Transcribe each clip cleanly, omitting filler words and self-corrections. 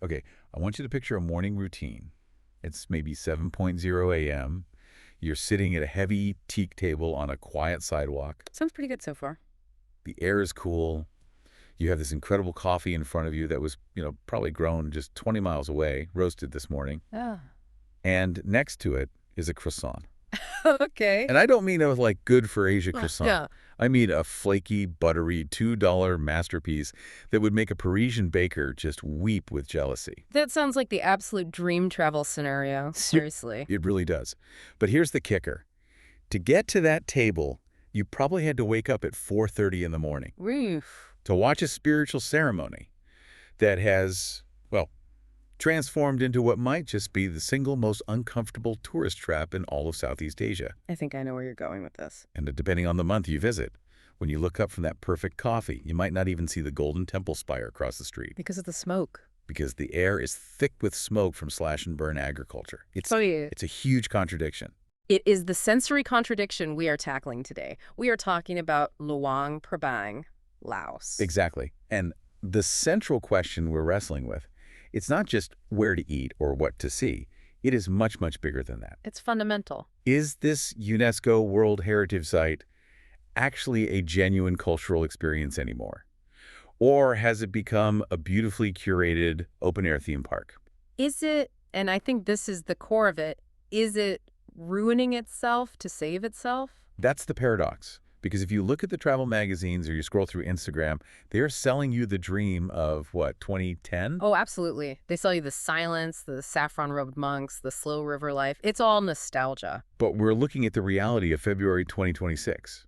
Okay, I want you to picture a morning routine. It's maybe 7:00 a.m. You're sitting at a heavy teak table on a quiet sidewalk. Sounds pretty good so far. The air is cool. You have this incredible coffee in front of you that was, probably grown just 20 miles away, roasted this morning. Ah. And next to it is a croissant. Okay. And I don't mean a, like, good for Asia croissant. Yeah. I mean a flaky, buttery, $2 masterpiece that would make a Parisian baker just weep with jealousy. That sounds like the absolute dream travel scenario. Seriously. It really does. But here's the kicker. To get to that table, you probably had to wake up at 4:30 in the morning Roof. to watch a spiritual ceremony that has, well, transformed into what might just be the single most uncomfortable tourist trap in all of Southeast Asia. I think I know where you're going with this. And depending on the month you visit, when you look up from that perfect coffee, you might not even see the golden temple spire across the street Because of the smoke. because the air is thick with smoke from slash-and-burn agriculture. It's yeah. a huge contradiction. It is the sensory contradiction we are tackling today. We are talking about Luang Prabang, Laos. Exactly. And the central question we're wrestling with, it's not just where to eat or what to see. It is much, much bigger than that. It's fundamental. Is this UNESCO World Heritage Site actually a genuine cultural experience anymore? Or has it become a beautifully curated open-air theme park? Is it, and I think this is the core of it, is it ruining itself to save itself? That's the paradox. Because if you look at the travel magazines or you scroll through Instagram, they're selling you the dream of, what, 2010? Oh, absolutely. They sell you the silence, the saffron-robed monks, the slow river life. It's all nostalgia. But we're looking at the reality of February 2026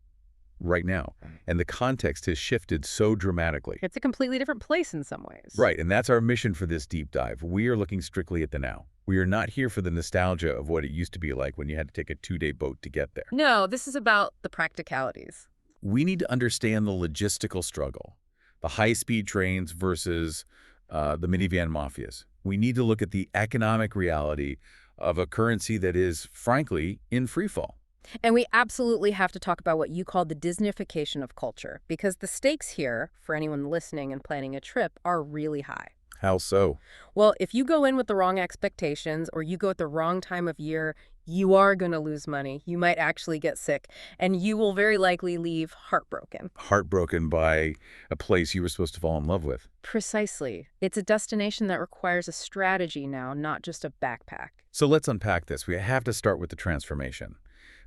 right now. And the context has shifted so dramatically. It's a completely different place in some ways. Right, and that's our mission for this deep dive. We are looking strictly at the now. We are not here for the nostalgia of what it used to be like when you had to take a 2-day boat to get there. No, this is about the practicalities. We need to understand the logistical struggle, the high-speed trains versus the minivan mafias. We need to look at the economic reality of a currency that is, frankly, in freefall. And we absolutely have to talk about what you call the Disneyfication of culture, because the stakes here, for anyone listening and planning a trip, are really high. How so? Well, if you go in with the wrong expectations or you go at the wrong time of year, you are going to lose money. You might actually get sick, and you will very likely leave heartbroken. Heartbroken by a place you were supposed to fall in love with. Precisely. It's a destination that requires a strategy now, not just a backpack. So let's unpack this. We have to start with the transformation.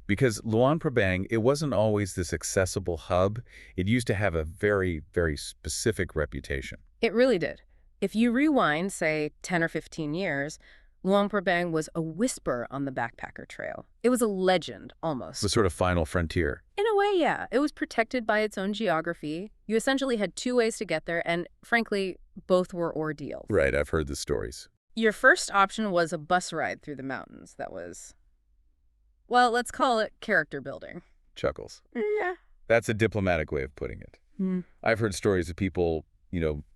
Because Luang Prabang, it wasn't always this accessible hub. It used to have a very, very specific reputation. It really did. If you rewind, say, 10 or 15 years, Luang Prabang was a whisper on the backpacker trail. It was a legend, almost. The sort of final frontier. In a way, yeah. It was protected by its own geography. You essentially had two ways to get there, and frankly, both were ordeals. Right, I've heard the stories. Your first option was a bus ride through the mountains that was, well, let's call it character building. Chuckles. Yeah. That's a diplomatic way of putting it. I've heard stories of people,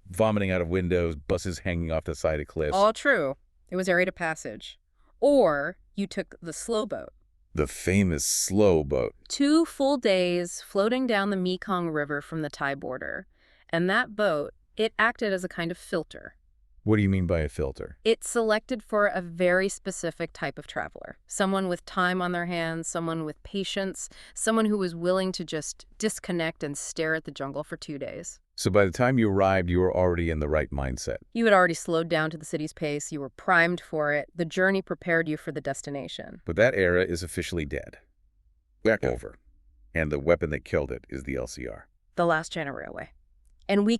vomiting out of windows, buses hanging off the side of cliffs. All true. It was a rite of passage. Or you took the slow boat. The famous slow boat. 2 full days floating down the Mekong River from the Thai border. And that boat, it acted as a kind of filter. What do you mean by a filter? It's selected for a very specific type of traveler. Someone with time on their hands, someone with patience, someone who was willing to just disconnect and stare at the jungle for 2 days. So by the time you arrived, you were already in the right mindset. You had already slowed down to the city's pace. You were primed for it. The journey prepared you for the destination. But that era is officially dead. Over. And the weapon that killed it is the LCR. The Last China Railway. And we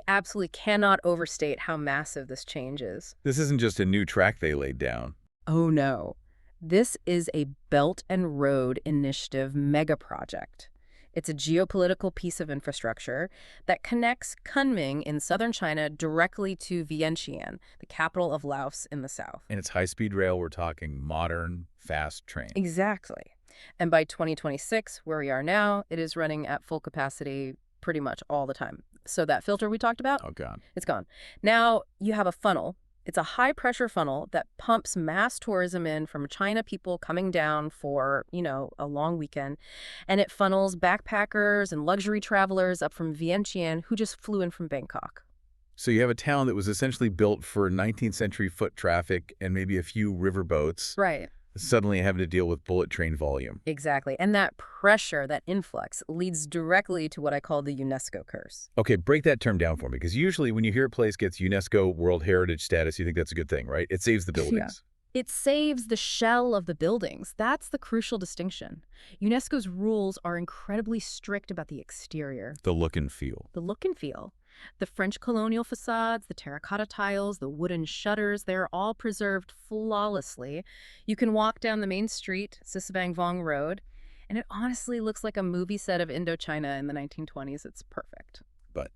absolutely cannot overstate how massive this change is. This isn't just a new track they laid down. Oh no. This is a Belt and Road Initiative mega project. It's a geopolitical piece of infrastructure that connects Kunming in southern China directly to Vientiane, the capital of Laos in the south. And it's high-speed rail, we're talking modern, fast train. Exactly. And by 2026, where we are now, it is running at full capacity pretty much all the time. So that filter we talked about, Oh, God. it's gone. Now you have a funnel. It's a high-pressure funnel that pumps mass tourism in from China people coming down for, a long weekend. And it funnels backpackers and luxury travelers up from Vientiane who just flew in from Bangkok. So you have a town that was essentially built for 19th century foot traffic and maybe a few river boats, Right. suddenly having to deal with bullet train volume. Exactly. And that pressure, that influx, leads directly to what I call the UNESCO curse. Okay, break that term down for me, because usually when you hear a place gets UNESCO World Heritage status, you think that's a good thing, right? It saves the buildings. It saves the shell of the buildings. That's the crucial distinction. UNESCO's rules are incredibly strict about the exterior, The look and feel. the look and feel. The French colonial facades, the terracotta tiles, the wooden shutters, they're all preserved flawlessly. You can walk down the main street, Sisabang Vong Road, and it honestly looks like a movie set of Indochina in the 1920s. It's perfect. But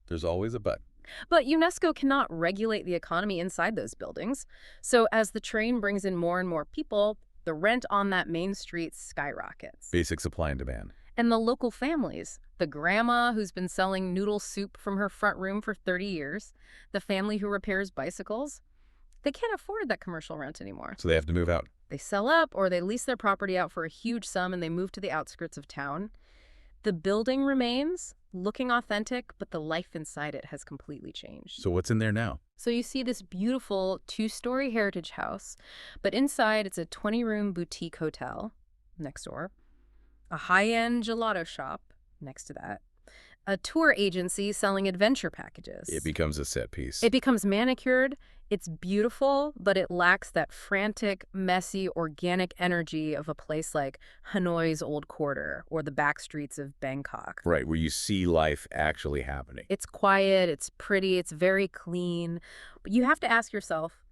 there's always a but. But UNESCO cannot regulate the economy inside those buildings. So as the train brings in more and more people, the rent on that main street skyrockets. Basic supply and demand. And the local families, the grandma who's been selling noodle soup from her front room for 30 years, the family who repairs bicycles, they can't afford that commercial rent anymore. So they have to move out. They sell up or they lease their property out for a huge sum and they move to the outskirts of town. The building remains, looking authentic, but the life inside it has completely changed. So what's in there now? So you see this beautiful 2-story heritage house, but inside it's a 20-room boutique hotel next door, a high-end gelato shop next to that, a tour agency selling adventure packages. It becomes a set piece. It becomes manicured. It's beautiful, but it lacks that frantic, messy, organic energy of a place like Hanoi's Old Quarter or the back streets of Bangkok. Right, where you see life actually happening. It's quiet, it's pretty, it's very clean. But you have to ask yourself,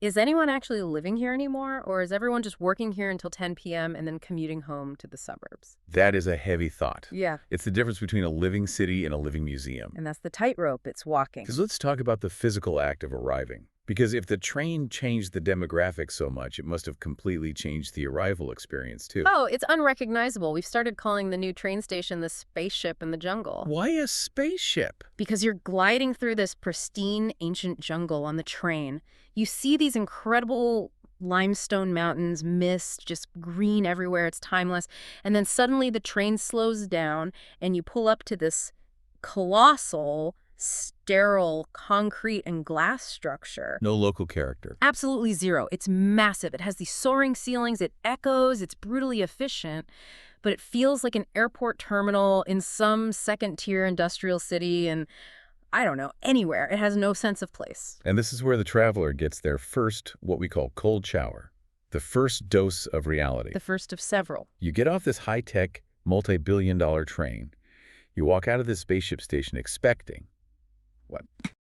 is anyone actually living here anymore, or is everyone just working here until 10 p.m. and then commuting home to the suburbs? That is a heavy thought. Yeah. It's the difference between a living city and a living museum. And that's the tightrope it's walking. Because let's talk about the physical act of arriving. Because if the train changed the demographics so much, it must have completely changed the arrival experience, too. Oh, it's unrecognizable. We've started calling the new train station the spaceship in the jungle. Why a spaceship? Because you're gliding through this pristine ancient jungle on the train. You see these incredible limestone mountains, mist, just green everywhere. It's timeless. And then suddenly the train slows down and you pull up to this colossal, sterile concrete and glass structure. No local character. Absolutely zero. It's massive. It has these soaring ceilings. It echoes. It's brutally efficient. But it feels like an airport terminal in some second-tier industrial city and, I don't know, anywhere. It has no sense of place. And this is where the traveler gets their first, what we call cold shower. The first dose of reality. The first of several. You get off this high-tech, multi-billion-dollar train. You walk out of this spaceship station expecting what?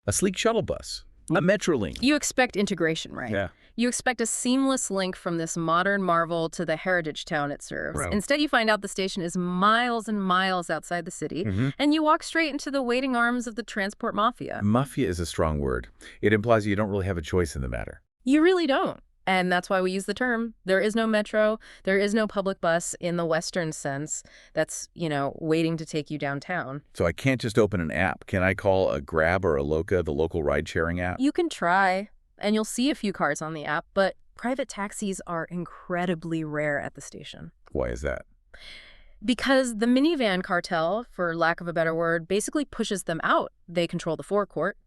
A sleek shuttle bus. A Metrolink. You expect integration, right? Yeah. You expect a seamless link from this modern marvel to the heritage town it serves. Right. Instead, you find out the station is miles and miles outside the city, and you walk straight into the waiting arms of the transport mafia. Mafia is a strong word. It implies you don't really have a choice in the matter. You really don't. And that's why we use the term. There is no metro. There is no public bus in the Western sense that's, waiting to take you downtown. So I can't just open an app. Can I call a Grab or a Loca, the local ride-sharing app? You can try, and you'll see a few cars on the app, but private taxis are incredibly rare at the station. Why is that? Because the minivan cartel, for lack of a better word, basically pushes them out. They control the forecourt.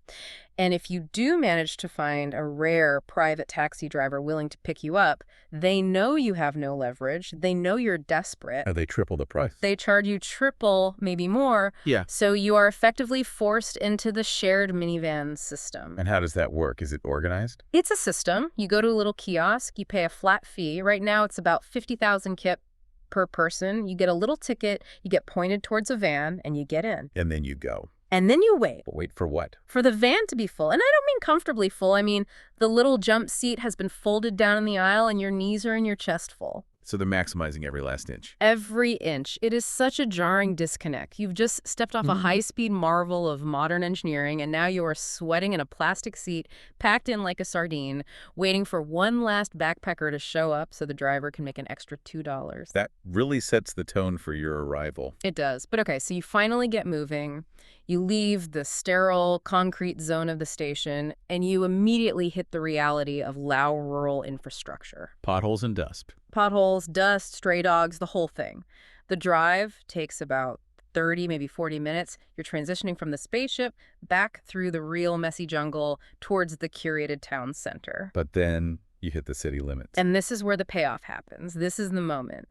And if you do manage to find a rare private taxi driver willing to pick you up, they know you have no leverage. They know you're desperate. They triple the price. They charge you triple, maybe more. Yeah. So you are effectively forced into the shared minivan system. And how does that work? Is it organized? It's a system. You go to a little kiosk. You pay a flat fee. Right now, it's about 50,000 kip per person. You get a little ticket, you get pointed towards a van, and you get in. And then you go. And then you wait. But wait for what? For the van to be full. And I don't mean comfortably full. I mean, the little jump seat has been folded down in the aisle and your knees are in your chest full. So they're maximizing every last inch. Every inch. It is such a jarring disconnect. You've just stepped off a high-speed marvel of modern engineering, and now you are sweating in a plastic seat, packed in like a sardine, waiting for one last backpacker to show up so the driver can make an extra $2. That really sets the tone for your arrival. It does. But okay, so you finally get moving. You leave the sterile concrete zone of the station, and you immediately hit the reality of Lao rural infrastructure. Potholes and dust. Potholes, dust, stray dogs, the whole thing. The drive takes about 30, maybe 40 minutes, you're transitioning from the spaceship back through the real messy jungle towards the curated town center. But then you hit the city limits. And this is where the payoff happens. This is the moment.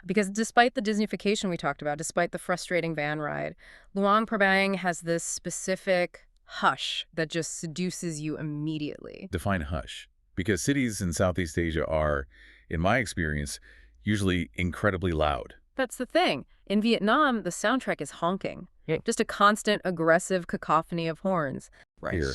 Because despite the Disneyfication we talked about, despite the frustrating van ride, Luang Prabang has this specific hush that just seduces you immediately. Define hush. Because cities in Southeast Asia are, in my experience, usually incredibly loud. That's the thing. In Vietnam, the soundtrack is honking. Just a constant, aggressive cacophony of horns. Here,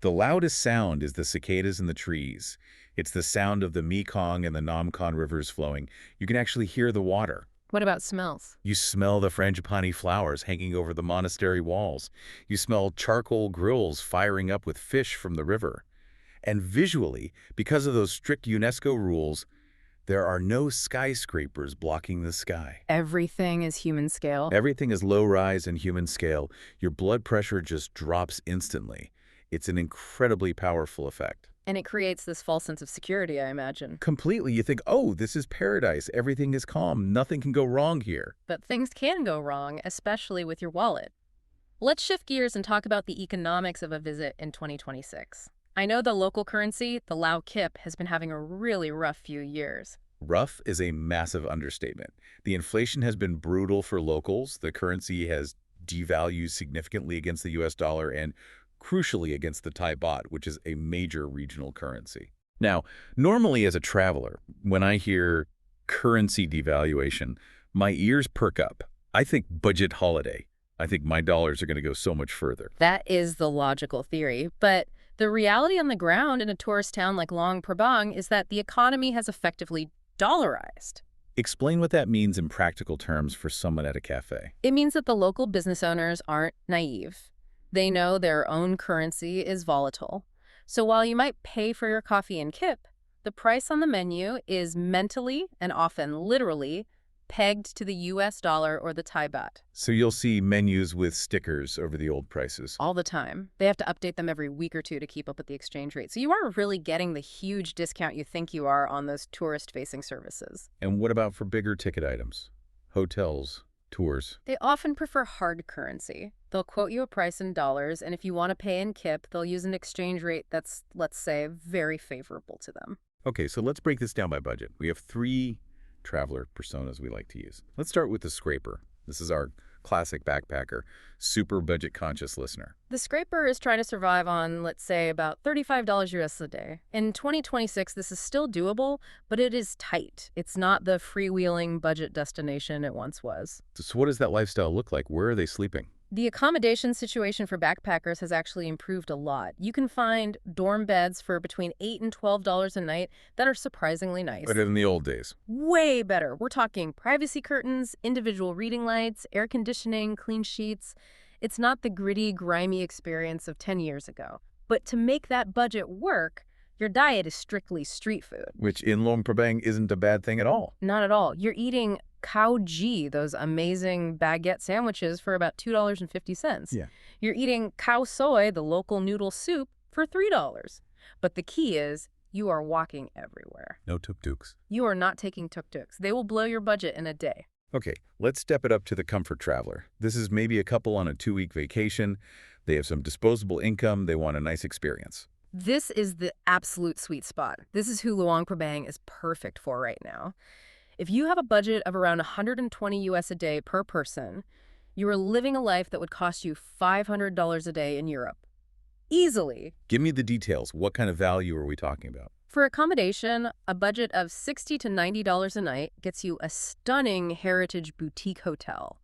the loudest sound is the cicadas in the trees. It's the sound of the Mekong and the Nam Khan rivers flowing. You can actually hear the water. What about smells? You smell the frangipani flowers hanging over the monastery walls. You smell charcoal grills firing up with fish from the river. And visually, because of those strict UNESCO rules, there are no skyscrapers blocking the sky. Everything is human scale. Everything is low-rise and human scale. Your blood pressure just drops instantly. It's an incredibly powerful effect. And it creates this false sense of security, I imagine. Completely. You think, oh, this is paradise. Everything is calm. Nothing can go wrong here. But things can go wrong, especially with your wallet. Let's shift gears and talk about the economics of a visit in 2026. I know the local currency, the Lao Kip, has been having a really rough few years. Rough is a massive understatement. The inflation has been brutal for locals. The currency has devalued significantly against the US dollar and crucially against the Thai baht, which is a major regional currency. Now, normally as a traveler, when I hear currency devaluation, my ears perk up. I think budget holiday. I think my dollars are going to go so much further. That is the logical theory, but the reality on the ground in a tourist town like Luang Prabang is that the economy has effectively dollarized. Explain what that means in practical terms for someone at a cafe. It means that the local business owners aren't naive. They know their own currency is volatile. So while you might pay for your coffee in kip, the price on the menu is mentally and often literally pegged to the US dollar or the Thai baht. So you'll see menus with stickers over the old prices. All the time. They have to update them every week or two to keep up with the exchange rate. So you aren't really getting the huge discount you think you are on those tourist-facing services. And what about for bigger ticket items? Hotels, tours. They often prefer hard currency. They'll quote you a price in dollars, and if you want to pay in kip, they'll use an exchange rate that's, let's say, very favorable to them. Okay, so let's break this down by budget. We have 3 traveler personas we like to use. Let's start with the scraper. This is our classic backpacker, super budget-conscious listener. The scraper is trying to survive on, let's say, about $35 US a day. In 2026, this is still doable, but it is tight. It's not the freewheeling budget destination it once was. So what does that lifestyle look like? Where are they sleeping? The accommodation situation for backpackers has actually improved a lot. You can find dorm beds for between $8 and $12 a night that are surprisingly nice. Better than the old days. Way better. We're talking privacy curtains, individual reading lights, air conditioning, clean sheets. It's not the gritty, grimy experience of 10 years ago. But to make that budget work, your diet is strictly street food. Which in Luang Prabang isn't a bad thing at all. Not at all. You're eating cow G, those amazing baguette sandwiches, for about $2.50. Yeah. You're eating cow soy, the local noodle soup, for $3. But the key is you are walking everywhere. No tuk-tuks. You are not taking tuk-tuks. They will blow your budget in a day. Okay, let's step it up to the comfort traveler. This is maybe a couple on a 2-week vacation. They have some disposable income. They want a nice experience. This is the absolute sweet spot. This is who Luang Prabang is perfect for right now. If you have a budget of around 120 US a day per person, you are living a life that would cost you $500 a day in Europe. Easily. Give me the details. What kind of value are we talking about? For accommodation, a budget of $60 to $90 a night gets you a stunning heritage boutique hotel.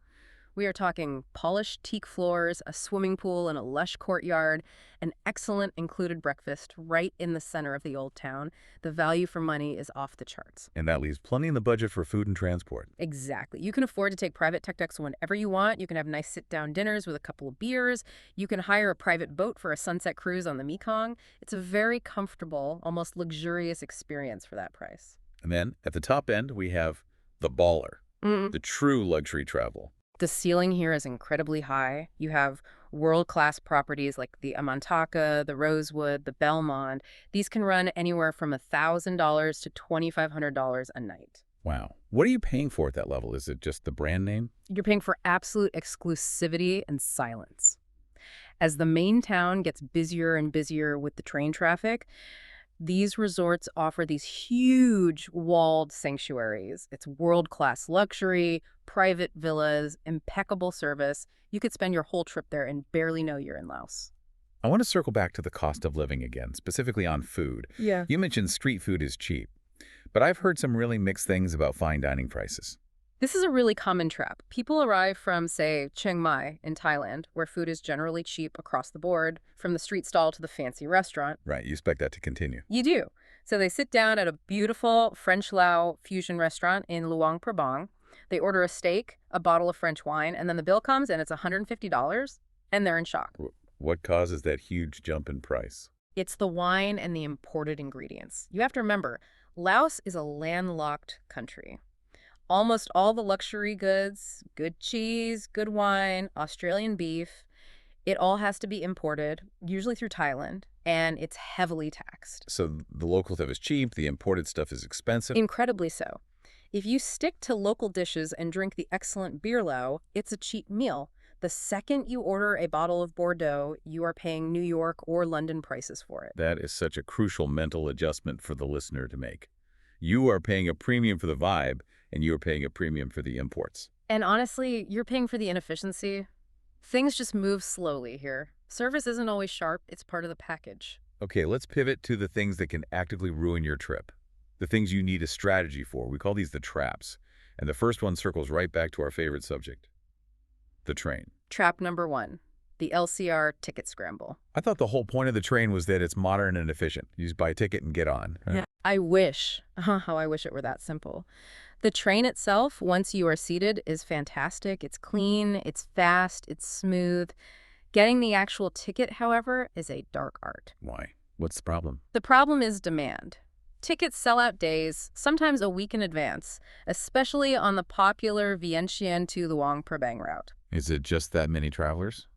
We are talking polished teak floors, a swimming pool, and a lush courtyard, an excellent included breakfast right in the center of the old town. The value for money is off the charts. And that leaves plenty in the budget for food and transport. Exactly. You can afford to take private tuk-tuks whenever you want. You can have nice sit-down dinners with a couple of beers. You can hire a private boat for a sunset cruise on the Mekong. It's a very comfortable, almost luxurious experience for that price. And then at the top end, we have the baller, the true luxury travel. The ceiling here is incredibly high. You have world-class properties like the Amantaka, the Rosewood, the Belmont. These can run anywhere from $1,000 to $2,500 a night. Wow. What are you paying for at that level? Is it just the brand name? You're paying for absolute exclusivity and silence. As the main town gets busier and busier with the train traffic, these resorts offer these huge walled sanctuaries. It's world-class luxury, private villas, impeccable service. You could spend your whole trip there and barely know you're in Laos. I want to circle back to the cost of living again, specifically on food. Yeah. You mentioned street food is cheap, but I've heard some really mixed things about fine dining prices. This is a really common trap. People arrive from, say, Chiang Mai in Thailand, where food is generally cheap across the board, from the street stall to the fancy restaurant. Right, you expect that to continue. You do. So they sit down at a beautiful French-Lao fusion restaurant in Luang Prabang. They order a steak, a bottle of French wine, and then the bill comes and it's $150, and they're in shock. What causes that huge jump in price? It's the wine and the imported ingredients. You have to remember, Laos is a landlocked country. Almost all the luxury goods, good cheese, good wine, Australian beef, it all has to be imported, usually through Thailand, and it's heavily taxed. So the local stuff is cheap, the imported stuff is expensive? Incredibly so. If you stick to local dishes and drink the excellent beer Lao, it's a cheap meal. The second you order a bottle of Bordeaux, you are paying New York or London prices for it. That is such a crucial mental adjustment for the listener to make. You are paying a premium for the vibe, and you are paying a premium for the imports. And honestly, you're paying for the inefficiency. Things just move slowly here. Service isn't always sharp, it's part of the package. Okay, let's pivot to the things that can actively ruin your trip. The things you need a strategy for. We call these the traps. And the first one circles right back to our favorite subject, the train. Trap number 1, the LCR ticket scramble. I thought the whole point of the train was that it's modern and efficient. You just buy a ticket and get on. Right? Yeah. I wish. How I wish it were that simple. The train itself, once you are seated, is fantastic. It's clean, it's fast, it's smooth. Getting the actual ticket, however, is a dark art. Why? What's the problem? The problem is demand. Tickets sell out days, sometimes a week in advance, especially on the popular Vientiane to Luang Prabang route. Is it just that many travelers?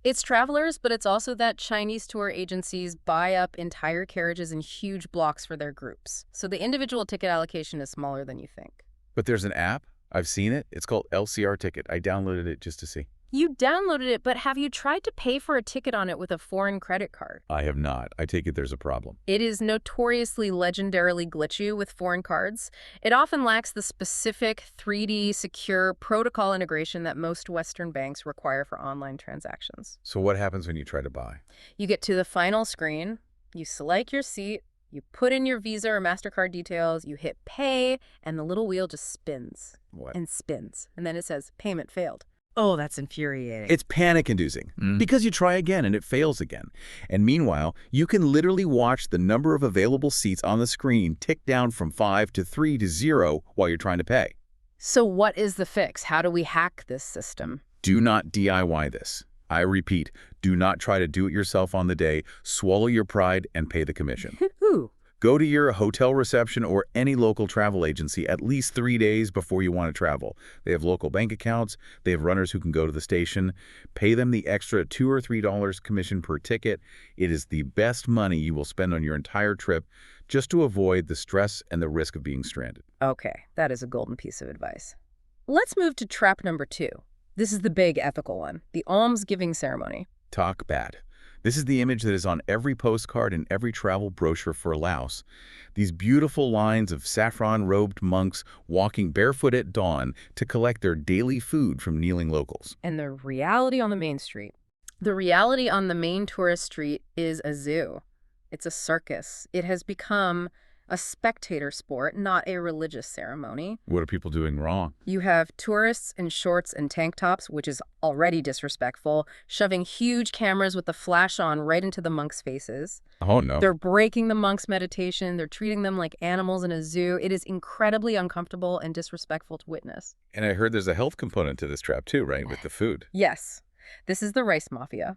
It's travelers, but it's also that Chinese tour agencies buy up entire carriages in huge blocks for their groups. So the individual ticket allocation is smaller than you think. But there's an app. I've seen it. It's called LCR Ticket. I downloaded it just to see. You downloaded it, but have you tried to pay for a ticket on it with a foreign credit card? I have not. I take it there's a problem. It is notoriously legendarily glitchy with foreign cards. It often lacks the specific 3D secure protocol integration that most Western banks require for online transactions. So what happens when you try to buy? You get to the final screen, you select your seat, you put in your Visa or MasterCard details, you hit pay, and the little wheel just spins. What? And spins. And then it says, payment failed. Oh, that's infuriating. It's panic-inducing because you try again and it fails again. And meanwhile, you can literally watch the number of available seats on the screen tick down from 5 to 3 to 0 while you're trying to pay. So what is the fix? How do we hack this system? Do not DIY this. I repeat, do not try to do it yourself on the day. Swallow your pride and pay the commission. Ooh. Go to your hotel reception or any local travel agency at least 3 days before you want to travel. They have local bank accounts. They have runners who can go to the station. Pay them the extra $2 or $3 commission per ticket. It is the best money you will spend on your entire trip just to avoid the stress and the risk of being stranded. Okay, that is a golden piece of advice. Let's move to trap number 2. This is the big ethical one, the Alms Giving Ceremony. Talk bad. This is the image that is on every postcard and every travel brochure for Laos. These beautiful lines of saffron-robed monks walking barefoot at dawn to collect their daily food from kneeling locals. And the reality on the main street. The reality on the main tourist street is a zoo. It's a circus. It has become a spectator sport, not a religious ceremony. What are people doing wrong? You have tourists in shorts and tank tops, which is already disrespectful, shoving huge cameras with the flash on right into the monks' faces. Oh, no. They're breaking the monks' meditation. They're treating them like animals in a zoo. It is incredibly uncomfortable and disrespectful to witness. And I heard there's a health component to this trap too, right, with the food? Yes. This is the rice mafia.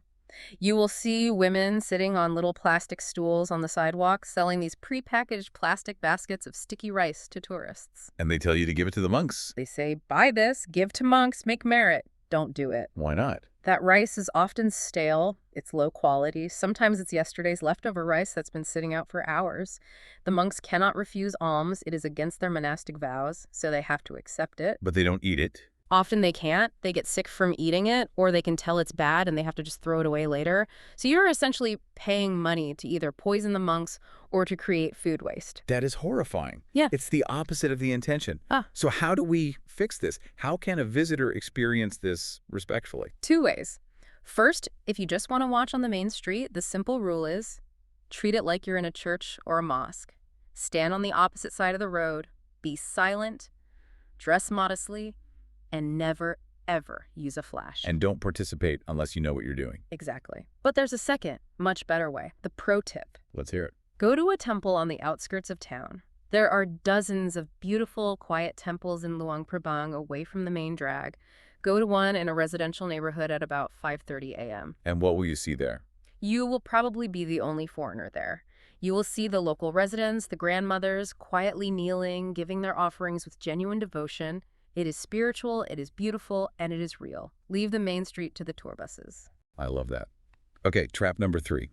You will see women sitting on little plastic stools on the sidewalk selling these prepackaged plastic baskets of sticky rice to tourists. And they tell you to give it to the monks. They say, buy this, give to monks, make merit. Don't do it. Why not? That rice is often stale, it's low quality, sometimes it's yesterday's leftover rice that's been sitting out for hours. The monks cannot refuse alms, it is against their monastic vows, so they have to accept it. But they don't eat it. Often they can't, they get sick from eating it, or they can tell it's bad and they have to just throw it away later. So you're essentially paying money to either poison the monks or to create food waste. That is horrifying. Yeah. It's the opposite of the intention. Ah. So how do we fix this? How can a visitor experience this respectfully? 2 ways. First, if you just want to watch on the main street, the simple rule is treat it like you're in a church or a mosque. Stand on the opposite side of the road, be silent, dress modestly, and never, ever use a flash. And don't participate unless you know what you're doing. Exactly. But there's a second, much better way. The pro tip. Let's hear it. Go to a temple on the outskirts of town. There are dozens of beautiful, quiet temples in Luang Prabang away from the main drag. Go to one in a residential neighborhood at about 5:30 a.m. And what will you see there? You will probably be the only foreigner there. You will see the local residents, the grandmothers, quietly kneeling, giving their offerings with genuine devotion. It is spiritual, it is beautiful, and it is real. Leave the main street to the tour buses. I love that. Okay, trap number 3.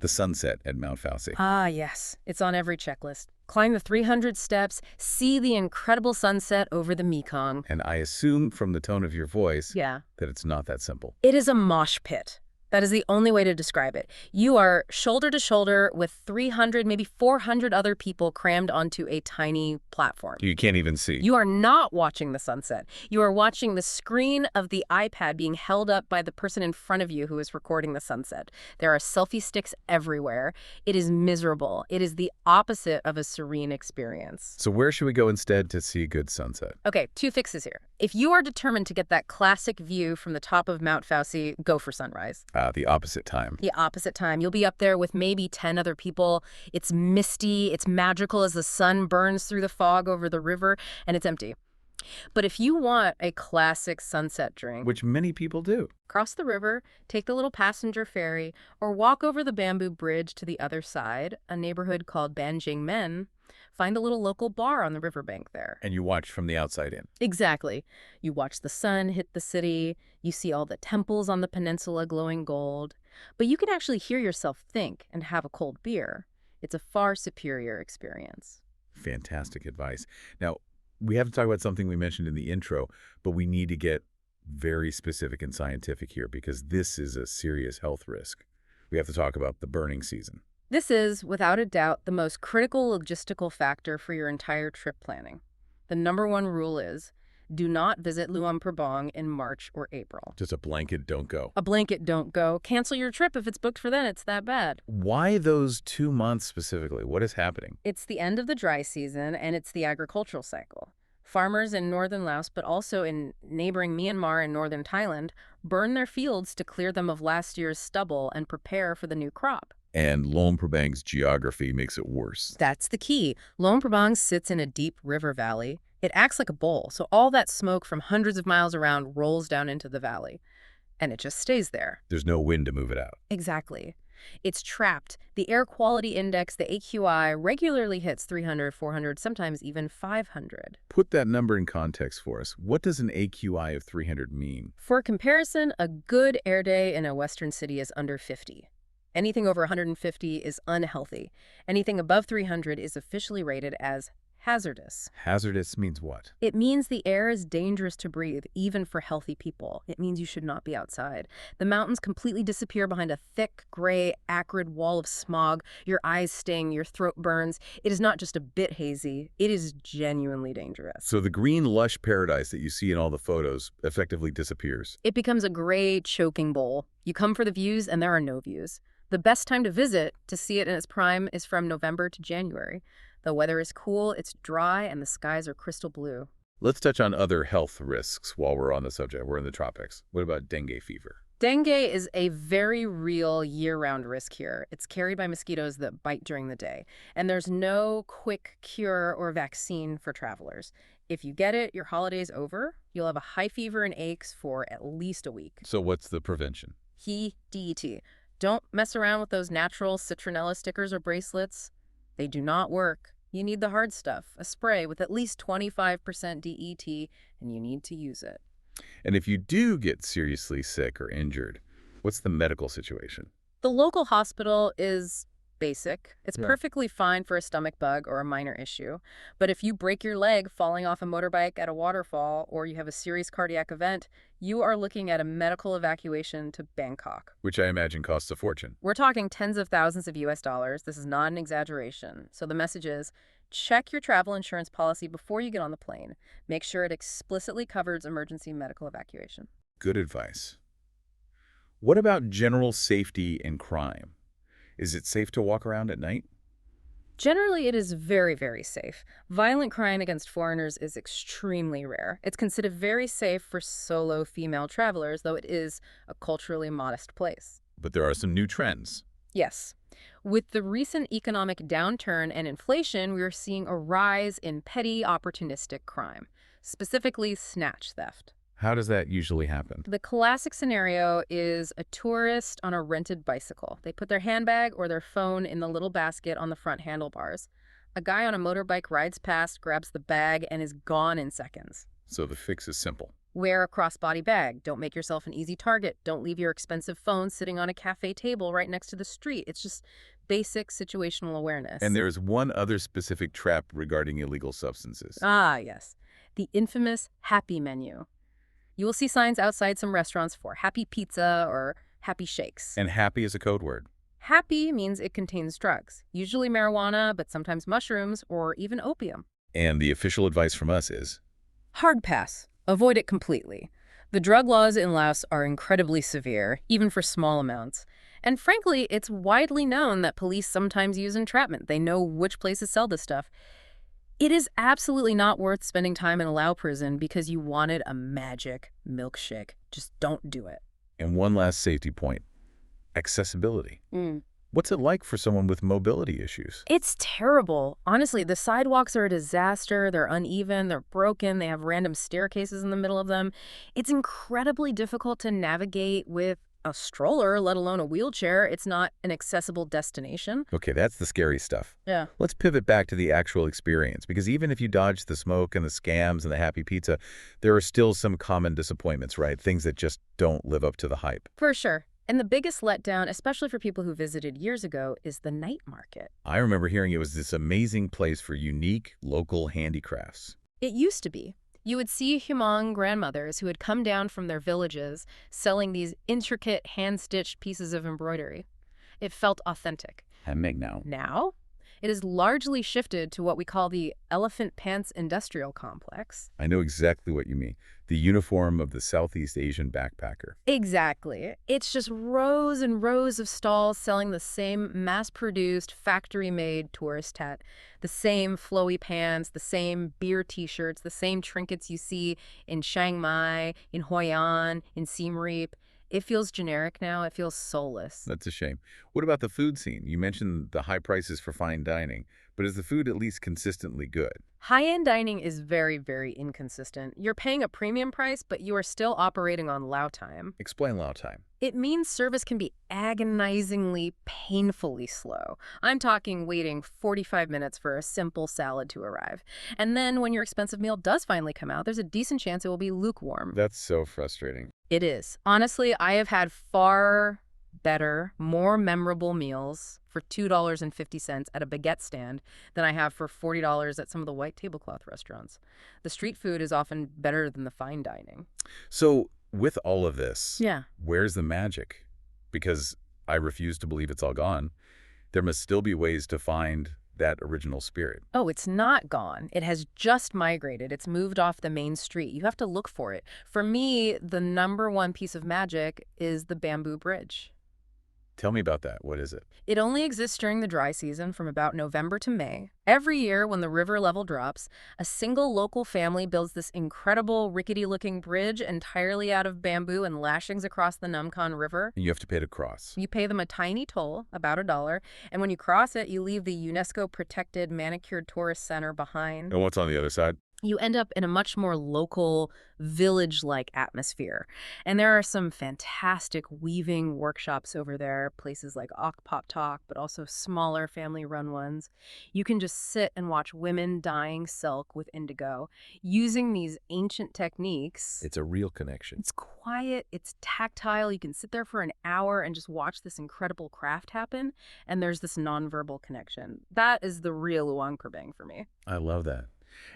The sunset at Mount Fauci. Ah, yes. It's on every checklist. Climb the 300 steps, see the incredible sunset over the Mekong. And I assume from the tone of your voice Yeah. that it's not that simple. It is a mosh pit. That is the only way to describe it. You are shoulder to shoulder with 300, maybe 400 other people crammed onto a tiny platform. You can't even see. You are not watching the sunset. You are watching the screen of the iPad being held up by the person in front of you who is recording the sunset. There are selfie sticks everywhere. It is miserable. It is the opposite of a serene experience. So where should we go instead to see a good sunset? Okay, 2 fixes here. If you are determined to get that classic view from the top of Mount Fauci, go for sunrise. The opposite time. The opposite time. You'll be up there with maybe 10 other people. It's misty, it's magical as the sun burns through the fog over the river, and it's empty. But if you want a classic sunset drink, Which many people do. cross the river, take the little passenger ferry, or walk over the bamboo bridge to the other side, a neighborhood called Banjingmen. Find a little local bar on the riverbank there. And you watch from the outside in. Exactly. You watch the sun hit the city, you see all the temples on the peninsula glowing gold, but you can actually hear yourself think and have a cold beer. It's a far superior experience. Fantastic advice. Now, we have to talk about something we mentioned in the intro, but we need to get very specific and scientific here because this is a serious health risk. We have to talk about the burning season. This is, without a doubt, the most critical logistical factor for your entire trip planning. The #1 rule is, do not visit Luang Prabang in March or April. Just a blanket, don't go. A blanket, don't go. Cancel your trip if it's booked for then. It's that bad. Why those 2 months specifically? What is happening? It's the end of the dry season, and it's the agricultural cycle. Farmers in northern Laos, but also in neighboring Myanmar and northern Thailand, burn their fields to clear them of last year's stubble and prepare for the new crop. And Luang Prabang's geography makes it worse. That's the key. Luang Prabang sits in a deep river valley. It acts like a bowl, so all that smoke from hundreds of miles around rolls down into the valley. And it just stays there. There's no wind to move it out. Exactly. It's trapped. The air quality index, the AQI, regularly hits 300, 400, sometimes even 500. Put that number in context for us. What does an AQI of 300 mean? For comparison, a good air day in a western city is under 50. Anything over 150 is unhealthy. Anything above 300 is officially rated as hazardous. Hazardous means what? It means the air is dangerous to breathe, even for healthy people. It means you should not be outside. The mountains completely disappear behind a thick, gray, acrid wall of smog. Your eyes sting, your throat burns. It is not just a bit hazy. It is genuinely dangerous. So the green, lush paradise that you see in all the photos effectively disappears. It becomes a gray, choking bowl. You come for the views, and there are no views. The best time to visit, to see it in its prime, is from November to January. The weather is cool, it's dry, and the skies are crystal blue. Let's touch on other health risks while we're on the subject. We're in the tropics. What about dengue fever? Dengue is a very real year-round risk here. It's carried by mosquitoes that bite during the day, and there's no quick cure or vaccine for travelers. If you get it, your holiday's over. You'll have a high fever and aches for at least a week. So what's the prevention? DET. Don't mess around with those natural citronella stickers or bracelets. They do not work. You need the hard stuff, a spray with at least 25% DET, and you need to use it. And if you do get seriously sick or injured, what's the medical situation? The local hospital is basic. It's Yeah. perfectly fine for a stomach bug or a minor issue. But if you break your leg falling off a motorbike at a waterfall or you have a serious cardiac event, you are looking at a medical evacuation to Bangkok. Which I imagine costs a fortune. We're talking tens of thousands of US dollars. This is not an exaggeration. So the message is, check your travel insurance policy before you get on the plane. Make sure it explicitly covers emergency medical evacuation. Good advice. What about general safety and crime? Is it safe to walk around at night? Generally, it is very, very safe. Violent crime against foreigners is extremely rare. It's considered very safe for solo female travelers, though it is a culturally modest place. But there are some new trends. Yes. With the recent economic downturn and inflation, we are seeing a rise in petty, opportunistic crime, specifically snatch theft. How does that usually happen? The classic scenario is a tourist on a rented bicycle. They put their handbag or their phone in the little basket on the front handlebars. A guy on a motorbike rides past, grabs the bag, and is gone in seconds. So the fix is simple. Wear a crossbody bag. Don't make yourself an easy target. Don't leave your expensive phone sitting on a cafe table right next to the street. It's just basic situational awareness. And there's one other specific trap regarding illegal substances. Ah, yes. The infamous happy menu. You will see signs outside some restaurants for happy pizza or happy shakes. And happy is a code word. Happy means it contains drugs, usually marijuana, but sometimes mushrooms or even opium. And the official advice from us is? Hard pass. Avoid it completely. The drug laws in Laos are incredibly severe, even for small amounts. And frankly, it's widely known that police sometimes use entrapment. They know which places sell this stuff. It is absolutely not worth spending time in a Lao prison because you wanted a magic milkshake. Just don't do it. And one last safety point, accessibility. What's it like for someone with mobility issues? It's terrible. Honestly, the sidewalks are a disaster. They're uneven, they're broken, they have random staircases in the middle of them. It's incredibly difficult to navigate with a stroller, let alone a wheelchair. It's not an accessible destination. Okay, that's the scary stuff. Yeah. Let's pivot back to the actual experience, because even if you dodge the smoke and the scams and the happy pizza, there are still some common disappointments, right? Things that just don't live up to the hype. For sure. And the biggest letdown, especially for people who visited years ago, is the night market. I remember hearing it was this amazing place for unique local handicrafts. It used to be. You would see Hmong grandmothers who had come down from their villages selling these intricate hand-stitched pieces of embroidery. It felt authentic. Handmade now. Now, it has largely shifted to what we call the elephant pants industrial complex. I know exactly what you mean. The uniform of the Southeast Asian backpacker. Exactly. It's just rows and rows of stalls selling the same mass-produced, factory-made tourist hat, the same flowy pants, the same beer t-shirts, the same trinkets you see in Chiang Mai, in Hoi An, in Siem Reap. It feels generic now. It feels soulless. That's a shame. What about the food scene? You mentioned the high prices for fine dining, but is the food at least consistently good? High-end dining is very, very inconsistent. You're paying a premium price, but you are still operating on Lao time. Explain Lao time. It means service can be agonizingly, painfully slow. I'm talking waiting 45 minutes for a simple salad to arrive. And then when your expensive meal does finally come out, there's a decent chance it will be lukewarm. That's so frustrating. It is. Honestly, I have had far better, more memorable meals for $2.50 at a baguette stand than I have for $40 at some of the white tablecloth restaurants. The street food is often better than the fine dining. So, with all of this, Yeah. where's the magic? Because I refuse to believe it's all gone. There must still be ways to find that original spirit. Oh, it's not gone. It has just migrated. It's moved off the main street. You have to look for it. For me, the #1 piece of magic is the bamboo bridge. Tell me about that. What is it? It only exists during the dry season from about November to May. Every year when the river level drops, a single local family builds this incredible rickety-looking bridge entirely out of bamboo and lashings across the Namkan River. And you have to pay to cross. You pay them a tiny toll, about $1, and when you cross it, you leave the UNESCO-protected manicured tourist center behind. And what's on the other side? You end up in a much more local, village-like atmosphere. And there are some fantastic weaving workshops over there, places like Ok Pop Talk, but also smaller family-run ones. You can just sit and watch women dyeing silk with indigo, using these ancient techniques. It's a real connection. It's quiet, it's tactile. You can sit there for an hour and just watch this incredible craft happen, and there's this nonverbal connection. That is the real Luang Prabang for me. I love that.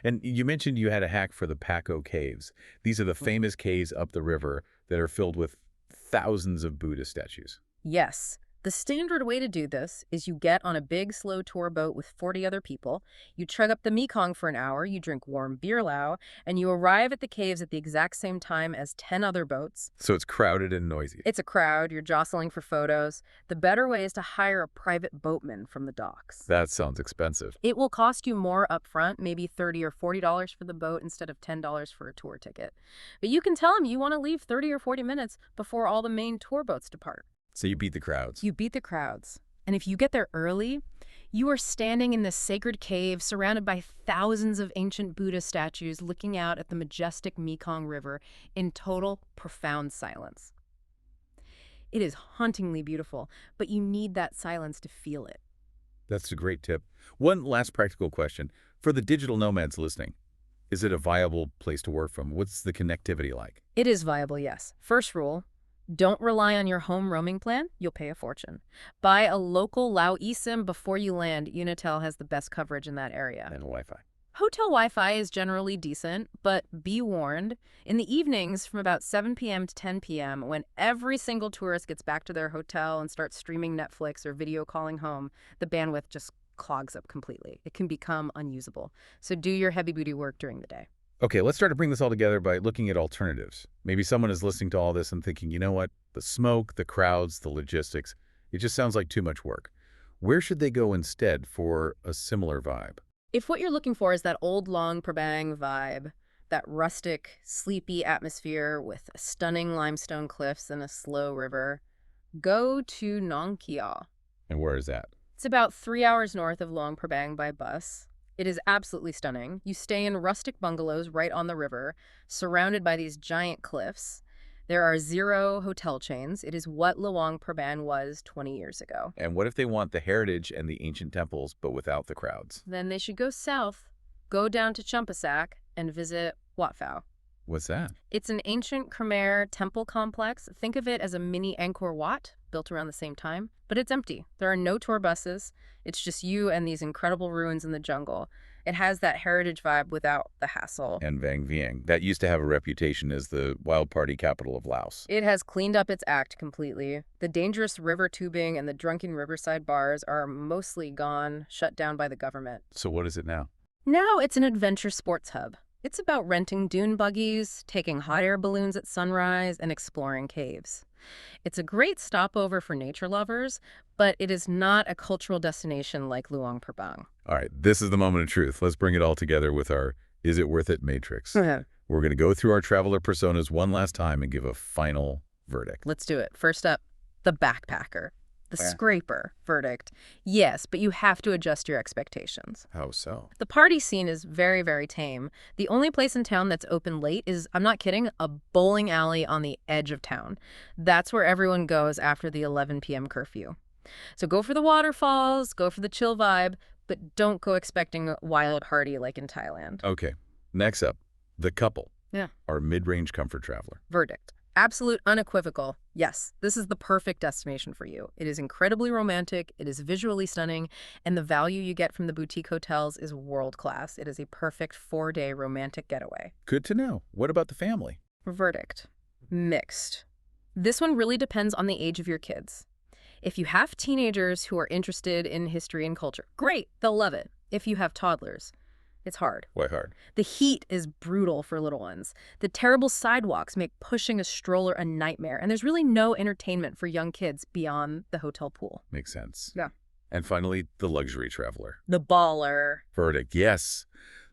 And you mentioned you had a hack for the Paco Caves. These are the famous caves up the river that are filled with thousands of Buddha statues. Yes. The standard way to do this is you get on a big, slow tour boat with 40 other people, you trek up the Mekong for an hour, you drink warm beer lao, and you arrive at the caves at the exact same time as 10 other boats. So it's crowded and noisy. It's a crowd, you're jostling for photos. The better way is to hire a private boatman from the docks. That sounds expensive. It will cost you more up front, maybe $30 or $40 for the boat instead of $10 for a tour ticket. But you can tell them you want to leave 30 or 40 minutes before all the main tour boats depart. So you beat the crowds. You beat the crowds. And if you get there early, you are standing in this sacred cave surrounded by thousands of ancient Buddha statues looking out at the majestic Mekong River in total, profound silence. It is hauntingly beautiful, but you need that silence to feel it. That's a great tip. One last practical question. For the digital nomads listening, is it a viable place to work from? What's the connectivity like? It is viable, yes. First rule, don't rely on your home roaming plan. You'll pay a fortune. Buy a local Lao eSIM before you land. Unitel has the best coverage in that area. And Wi-Fi. Hotel Wi-Fi is generally decent, but be warned, in the evenings from about 7 p.m. to 10 p.m., when every single tourist gets back to their hotel and starts streaming Netflix or video calling home, the bandwidth just clogs up completely. It can become unusable. So do your heavy duty work during the day. Okay, let's try to bring this all together by looking at alternatives. Maybe someone is listening to all this and thinking, you know what? The smoke, the crowds, the logistics, it just sounds like too much work. Where should they go instead for a similar vibe? If what you're looking for is that old Luang Prabang vibe, that rustic, sleepy atmosphere with stunning limestone cliffs and a slow river, go to Nong Kia. And where is that? It's about 3 hours north of Luang Prabang by bus. It is absolutely stunning. You stay in rustic bungalows right on the river, surrounded by these giant cliffs. There are 0 hotel chains. It is what Luang Prabang was 20 years ago. And what if they want the heritage and the ancient temples, but without the crowds? Then they should go south, go down to Champasak, and visit Wat Phao. What's that? It's an ancient Khmer temple complex. Think of it as a mini Angkor Wat, built around the same time. But it's empty. There are no tour buses. It's just you and these incredible ruins in the jungle. It has that heritage vibe without the hassle. And Vang Vieng. That used to have a reputation as the wild party capital of Laos. It has cleaned up its act completely. The dangerous river tubing and the drunken riverside bars are mostly gone, shut down by the government. So what is it now? Now it's an adventure sports hub. It's about renting dune buggies, taking hot air balloons at sunrise, and exploring caves. It's a great stopover for nature lovers, but it is not a cultural destination like Luang Prabang. All right, this is the moment of truth. Let's bring it all together with our Is It Worth It matrix. We're going to go through our traveler personas one last time and give a final verdict. Let's do it. First up, the backpacker. The scraper verdict. Yes, but you have to adjust your expectations. How so? The party scene is very, very tame. The only place in town that's open late is, I'm not kidding, a bowling alley on the edge of town. That's where everyone goes after the 11 p.m. curfew. So go for the waterfalls, go for the chill vibe, but don't go expecting a wild party like in Thailand. Okay, next up, the couple. Yeah. Our mid-range comfort traveler. Verdict. Absolute, unequivocal. Yes, this is the perfect destination for you. It is incredibly romantic, it is visually stunning, and the value you get from the boutique hotels is world-class. It is a perfect 4-day romantic getaway. Good to know. What about the family? Verdict. Mixed. This one really depends on the age of your kids. If you have teenagers who are interested in history and culture, great, they'll love it. If you have toddlers, it's hard. Why hard? The heat is brutal for little ones. The terrible sidewalks make pushing a stroller a nightmare, and there's really no entertainment for young kids beyond the hotel pool. Makes sense. Yeah. And finally, the luxury traveler. The baller. Verdict, yes.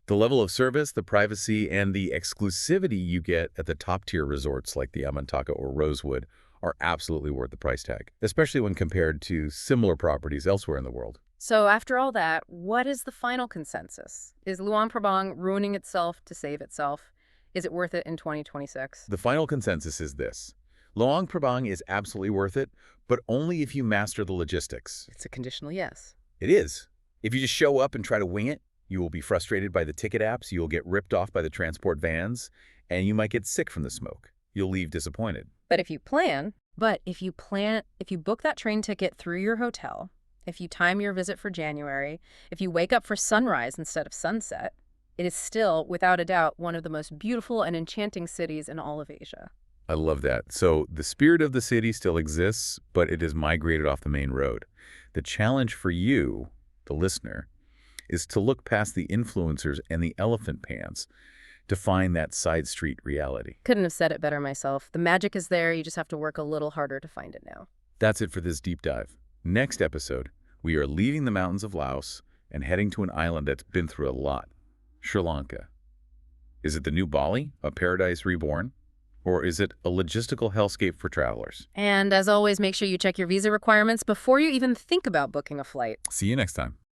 The level of service, the privacy, and the exclusivity you get at the top-tier resorts like the Amantaka or Rosewood are absolutely worth the price tag, especially when compared to similar properties elsewhere in the world. So after all that, what is the final consensus? Is Luang Prabang ruining itself to save itself? Is it worth it in 2026? The final consensus is this. Luang Prabang is absolutely worth it, but only if you master the logistics. It's a conditional yes. It is. If you just show up and try to wing it, you will be frustrated by the ticket apps, you will get ripped off by the transport vans, and you might get sick from the smoke. You'll leave disappointed. But if you book that train ticket through your hotel, if you time your visit for January, if you wake up for sunrise instead of sunset, it is still, without a doubt, one of the most beautiful and enchanting cities in all of Asia. I love that. So the spirit of the city still exists, but it has migrated off the main road. The challenge for you, the listener, is to look past the influencers and the elephant pants to find that side street reality. Couldn't have said it better myself. The magic is there, you just have to work a little harder to find it now. That's it for this deep dive. Next episode, we are leaving the mountains of Laos and heading to an island that's been through a lot, Sri Lanka. Is it the new Bali, a paradise reborn? Or is it a logistical hellscape for travelers? And as always, make sure you check your visa requirements before you even think about booking a flight. See you next time.